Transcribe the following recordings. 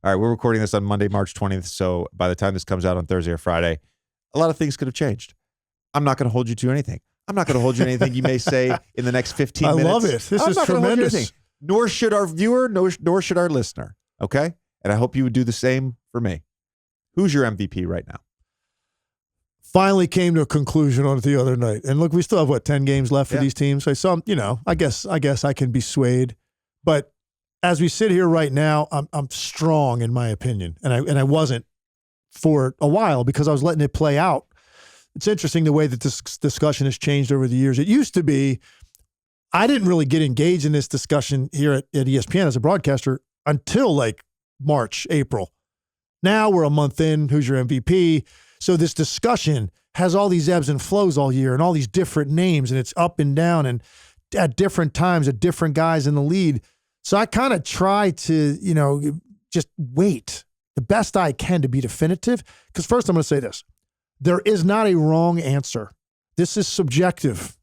All right, we're recording this on Monday, March 20th, so by the time this comes out on Thursday or Friday, a lot of things could have changed. I'm not going to hold you to anything. I'm not going to hold you to anything you may say in the next 15 minutes. I love it. This is tremendous. Nor should our viewer, nor should our listener, okay? And I hope you would do the same for me. Who's your MVP right now? Finally came to a conclusion on it the other night. And look, we still have, 10 games left for these teams? So some, I guess I can be swayed. But as we sit here right now, I'm strong in my opinion. And I wasn't for a while because I was letting it play out. It's interesting the way that this discussion has changed over the years. It used to be, I didn't really get engaged in this discussion here at ESPN as a broadcaster until like March, April. Now we're a month in, who's your MVP? So this discussion has all these ebbs and flows all year and all these different names, and it's up and down and at different times at different guys in the lead. So I kind of try to, just wait the best I can to be definitive. Because first I'm going to say this. There is not a wrong answer. This is subjective.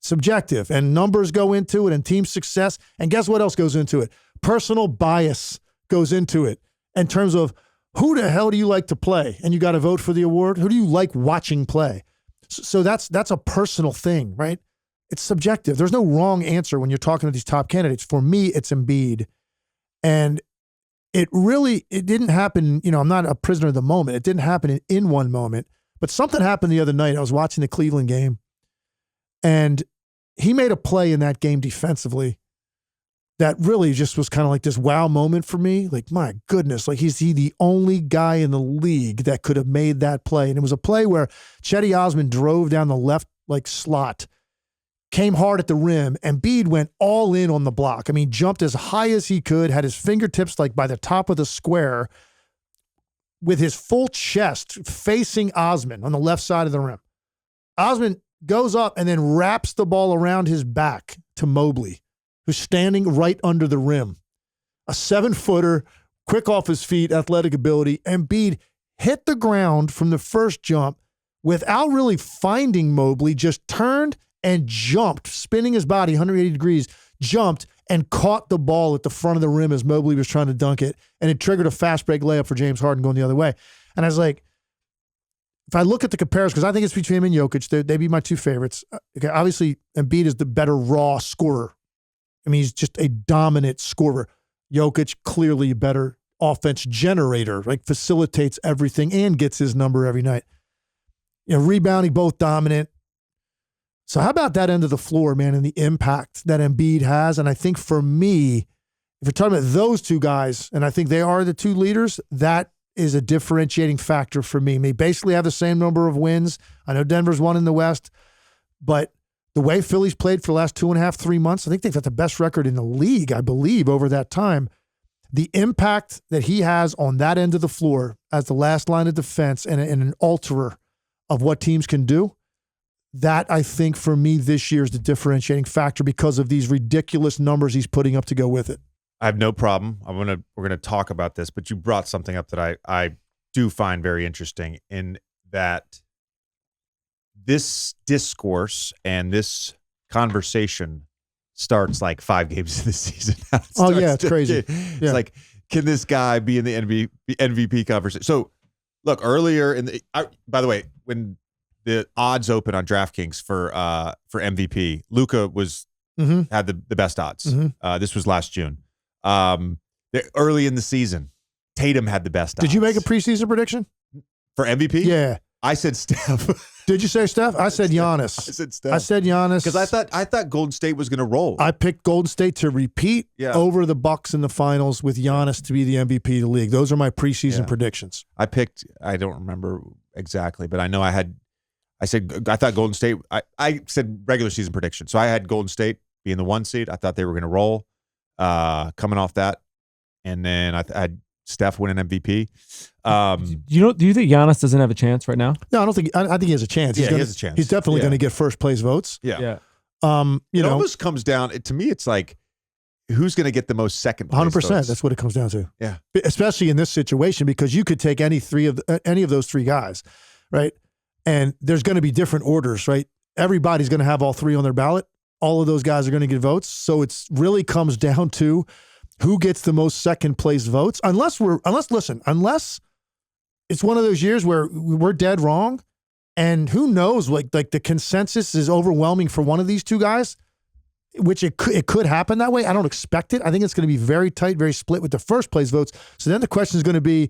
Subjective. And numbers go into it and team success. And guess what else goes into it? Personal bias goes into it in terms of who the hell do you like to play? And you got to vote for the award. Who do you like watching play? So that's a personal thing, right? It's subjective. There's no wrong answer when you're talking to these top candidates. For me, it's Embiid. And it didn't happen, I'm not a prisoner of the moment. It didn't happen in one moment. But something happened the other night. I was watching the Cleveland game, and he made a play in that game defensively that really just was kind of like this wow moment for me. Like, my goodness, like he's the only guy in the league that could have made that play. And it was a play where Chetty Osman drove down the left slot, came hard at the rim, and Embiid went all in on the block. I mean, jumped as high as he could, had his fingertips like by the top of the square with his full chest facing Osman on the left side of the rim. Osman goes up and then wraps the ball around his back to Mobley, who's standing right under the rim. A 7-footer, quick off his feet, athletic ability. Embiid hit the ground from the first jump without really finding Mobley, just turned and jumped, spinning his body 180 degrees, jumped and caught the ball at the front of the rim as Mobley was trying to dunk it. And it triggered a fast break layup for James Harden going the other way. And I was like, if I look at the comparison, because I think it's between him and Jokic, they'd be my two favorites. Okay, obviously, Embiid is the better raw scorer. I mean, he's just a dominant scorer. Jokic, clearly a better offense generator, like facilitates everything and gets his number every night. Rebounding, both dominant. So how about that end of the floor, man, and the impact that Embiid has? And I think for me, if you're talking about those two guys, and I think they are the two leaders, that is a differentiating factor for me. They basically have the same number of wins. I know Denver's won in the West, but the way Philly's played for the last 2.5, 3 months, I think they've got the best record in the league, I believe, over that time. The impact that he has on that end of the floor as the last line of defense and an alterer of what teams can do, that, I think, for me this year is the differentiating factor because of these ridiculous numbers he's putting up to go with it. I have no problem. We're gonna talk about this, but you brought something up that I do find very interesting in that this discourse and this conversation starts like 5 games of the season. It's crazy. It's like, can this guy be in the MVP conversation? So, look, earlier by the way, when the odds open on DraftKings for MVP, Luka had the best odds. Mm-hmm. This was last June. Early in the season, Tatum had the best odds. Did you make a preseason prediction? For MVP? Yeah. I said Steph. Did you say Steph? I said Giannis. I said Steph. I said Giannis. Because I thought Golden State was going to roll. I picked Golden State to repeat over the Bucks in the finals with Giannis to be the MVP of the league. Those are my preseason predictions. I don't remember exactly, but I know I thought Golden State, I said regular season prediction. So I had Golden State being the 1 seed. I thought they were going to roll coming off that. And then I had Steph winning MVP. Do you think Giannis doesn't have a chance right now? No, I don't think. I think he has a chance. He has a chance. He's definitely going to get first place votes. Yeah. It almost comes down to me. It's like, who's going to get the most second place 100%. votes? That's what it comes down to. Yeah. Especially in this situation, because you could take any of those 3 guys, right? And there's going to be different orders, right? Everybody's going to have all 3 on their ballot. All of those guys are going to get votes. So it's really comes down to who gets the most second place votes, unless it's one of those years where we're dead wrong, and who knows, like the consensus is overwhelming for one of these two guys, which it could happen that way. I don't expect it. I think it's going to be very tight, very split with the first place votes. So then the question is going to be,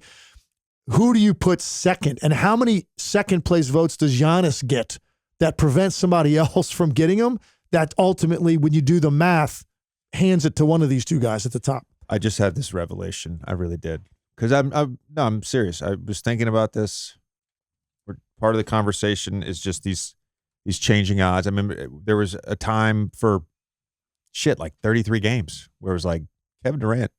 who do you put second, and how many second place votes does Giannis get that prevents somebody else from getting them? That ultimately, when you do the math, hands it to one of these two guys at the top. I just had this revelation. I really did. Because I'm serious. I was thinking about this. Part of the conversation is just these changing odds. I remember there was a time for like 33 games where it was like Kevin Durant.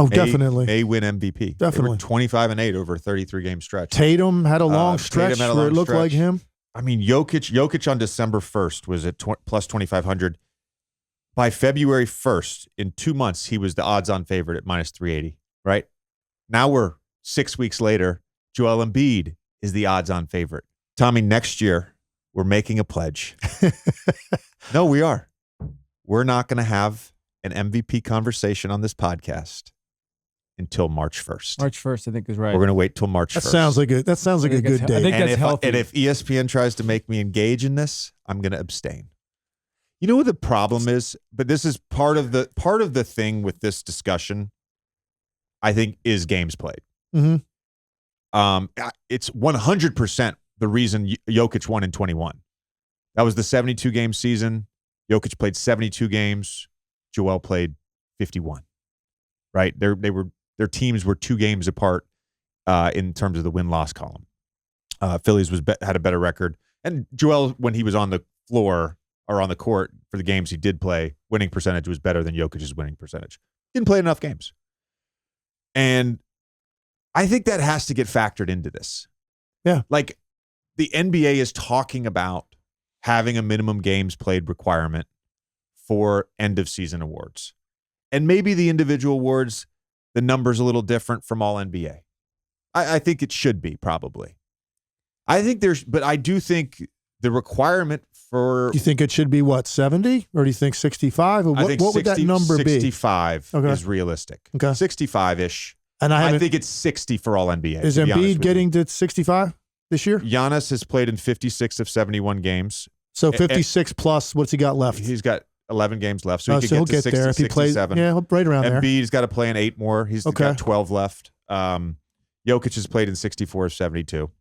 Definitely may win MVP. Definitely 25-8 over a 33-game stretch. Tatum had a long stretch where it looked like him. I mean, Jokic on December 1st was at plus 2,500. By February 1st, in 2 months, he was the odds-on favorite at minus 380. Right now, we're 6 weeks later. Joel Embiid is the odds-on favorite. Tommy, next year we're making a pledge. No, we are. We're not going to have an MVP conversation on this podcast until March 1st. March 1st, I think, is right. We're going to wait till March 1st. That sounds like a good day. I think that's healthy. And if ESPN tries to make me engage in this, I'm going to abstain. You know what the problem is? But this is part of the thing with this discussion, I think, is games played. Mm-hmm. It's 100% the reason Jokic won in 21. That was the 72-game season. Jokic played 72 games. Joel played 51. Right? Their teams were 2 games apart in terms of the win-loss column. Phillies had a better record, and Joel, when he was on the floor or on the court for the games he did play, winning percentage was better than Jokic's winning percentage. Didn't play enough games, and I think that has to get factored into this. Yeah, like the NBA is talking about having a minimum games played requirement for end of season awards, and maybe the individual awards, the number's a little different from all NBA. I think it should be, probably. But I do think the requirement for... Do you think it should be, 70? Or do you think 65? Or what would that number 65 be? 65 is realistic. Okay. 65-ish. And I think it's 60 for all NBA. Is Embiid getting to 65 this year? Giannis has played in 56 of 71 games. So 56 plus, what's he got left? He's got 11 games left, so he he'll could get to 60, there if he plays. 67. Yeah, right around there. Embiid's got to play in 8 more. He's got 12 left. Jokic has played in 64 of 72.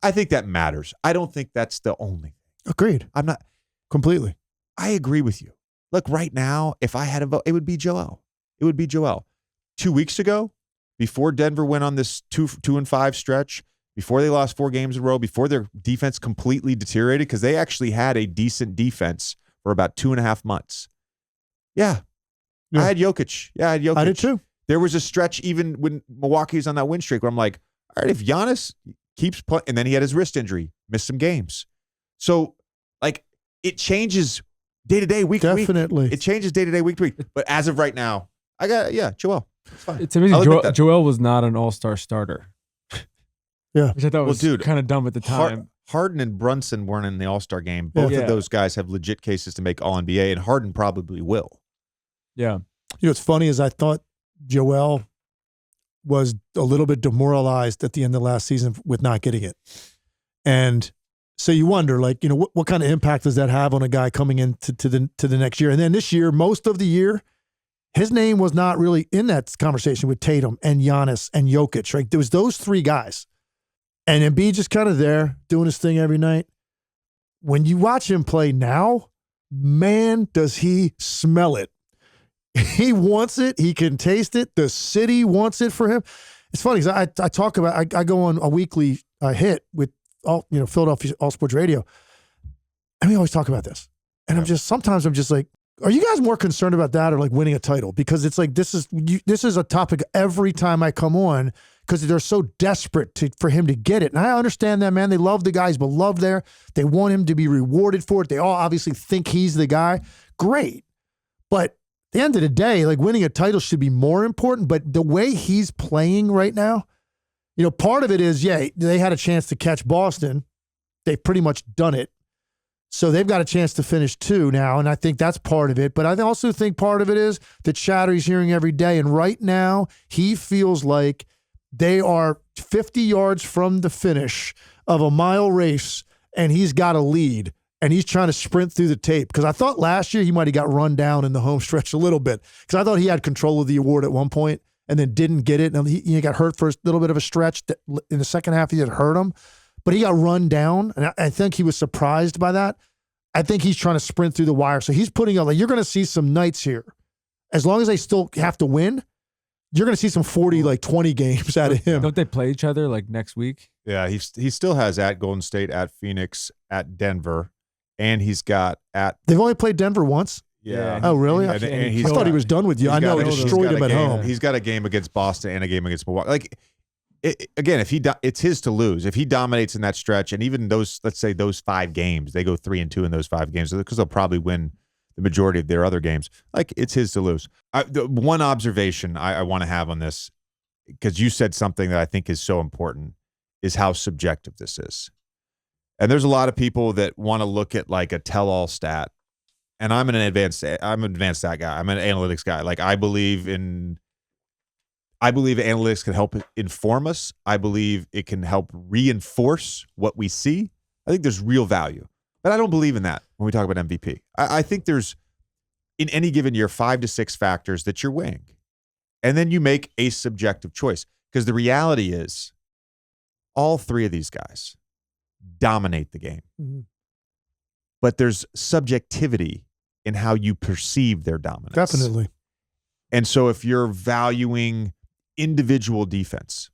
I think that matters. I don't think that's the only thing. Agreed. I'm not completely. I agree with you. Look, right now, if I had a vote, it would be Joel. 2 weeks ago, before Denver went on this 2-5 stretch, before they lost 4 games in a row, before their defense completely deteriorated, because they actually had a decent defense for about 2.5 months. Yeah. I had Jokic. I did too. There was a stretch even when Milwaukee was on that win streak where I'm like, all right, if Giannis keeps playing, and then he had his wrist injury, missed some games. So, like, it changes day to day, week to week. Definitely. It changes day to day, week to week. But as of right now, I got, Joel. It's amazing. Joel was not an all-star starter. Yeah. Which I thought was kind of dumb at the time. Harden and Brunson weren't in the All-Star game. Both of those guys have legit cases to make All-NBA, and Harden probably will. Yeah. You know, what's funny is I thought Joel was a little bit demoralized at the end of last season with not getting it. And so you wonder, like, you know, what kind of impact does that have on a guy coming into the next year? And then this year, most of the year, his name was not really in that conversation with Tatum and Giannis and Jokic, right? There was those 3 guys. And Embiid just kind of there doing his thing every night. When you watch him play now, man, does he smell it. He wants it. He can taste it. The city wants it for him. It's funny because I talk about, I go on a weekly hit with Philadelphia All Sports Radio. And we always talk about this. And sometimes I'm just like, are you guys more concerned about that or like winning a title? Because it's like, this is a topic every time I come on, because they're so desperate for him to get it. And I understand that, man. They love the guy. He's beloved there. They want him to be rewarded for it. They all obviously think he's the guy. Great. But at the end of the day, like, winning a title should be more important. But the way he's playing right now, you know, part of it is, they had a chance to catch Boston. They've pretty much done it. So they've got a chance to finish 2 now, and I think that's part of it. But I also think part of it is the chatter he's hearing every day. And right now, he feels like they are 50 yards from the finish of a mile race, and he's got a lead, and he's trying to sprint through the tape. Because I thought last year he might have got run down in the home stretch a little bit, because I thought he had control of the award at one point and then didn't get it. And he got hurt for a little bit of a stretch. In the second half, he had hurt him. But he got run down, and I think he was surprised by that. I think he's trying to sprint through the wire. So he's putting out, like, you're going to see some nights here. As long as they still have to win, you're going to see some 40, 20 games out of him. Don't they play each other like next week? Yeah, he still has at Golden State, at Phoenix, at Denver, and he's got at. They've only played Denver once. Yeah. Oh, really? And I thought he was done with you. I know he destroyed him at home. He's got a game against Boston and a game against Milwaukee. Like, again, it's his to lose. If he dominates in that stretch, and even those, let's say those 5 games, they go 3-2 in those 5 games because they'll probably win the majority of their other games. Like, it's his to lose. The one observation I want to have on this, because you said something that I think is so important, is how subjective this is. And there's a lot of people that want to look at like a tell-all stat. And I'm an advanced stat guy. I'm an analytics guy. Like, I believe analytics can help inform us. I believe it can help reinforce what we see. I think there's real value. But I don't believe in that when we talk about MVP. I think there's, in any given year, 5 to 6 factors that you're weighing. And then you make a subjective choice. Because the reality is, all 3 of these guys dominate the game. Mm-hmm. But there's subjectivity in how you perceive their dominance. Definitely. And so if you're valuing individual defense,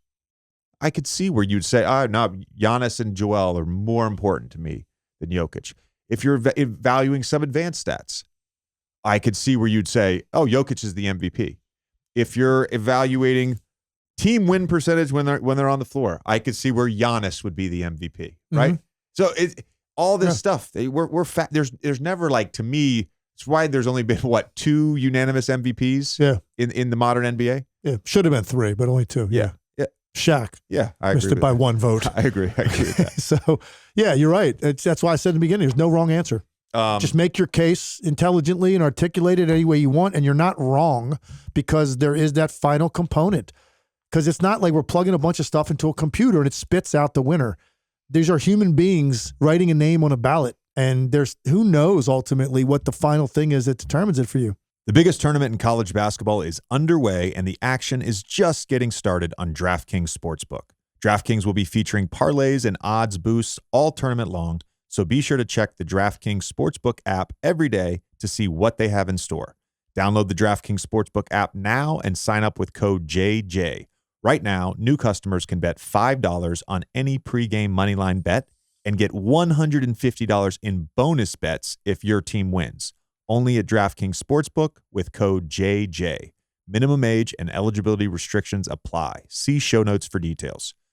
I could see where you'd say, no, Giannis and Joel are more important to me than Jokic. If you're valuing some advanced stats, I could see where you'd say, Jokic is the MVP. If you're evaluating team win percentage when they're on the floor, I could see where Giannis would be the MVP, right? Mm-hmm. So all this stuff, there's never, like, to me, it's why there's only been 2 unanimous MVPs in the modern NBA. Yeah, should have been 3, but only 2. Yeah. Shaq. Yeah, I missed agree it by that. 1 vote. I agree with that. So, yeah, you're right. That's why I said in the beginning, there's no wrong answer. Just make your case intelligently and articulate it any way you want, and you're not wrong, because there is that final component. Because it's not like we're plugging a bunch of stuff into a computer and it spits out the winner. These are human beings writing a name on a ballot, and there's who knows ultimately what the final thing is that determines it for you. The biggest tournament in college basketball is underway, and the action is just getting started on DraftKings Sportsbook. DraftKings will be featuring parlays and odds boosts all tournament long, so be sure to check the DraftKings Sportsbook app every day to see what they have in store. Download the DraftKings Sportsbook app now and sign up with code JJ. Right now, new customers can bet $5 on any pregame moneyline bet and get $150 in bonus bets if your team wins. Only at DraftKings Sportsbook with code JJ. Minimum age and eligibility restrictions apply. See show notes for details.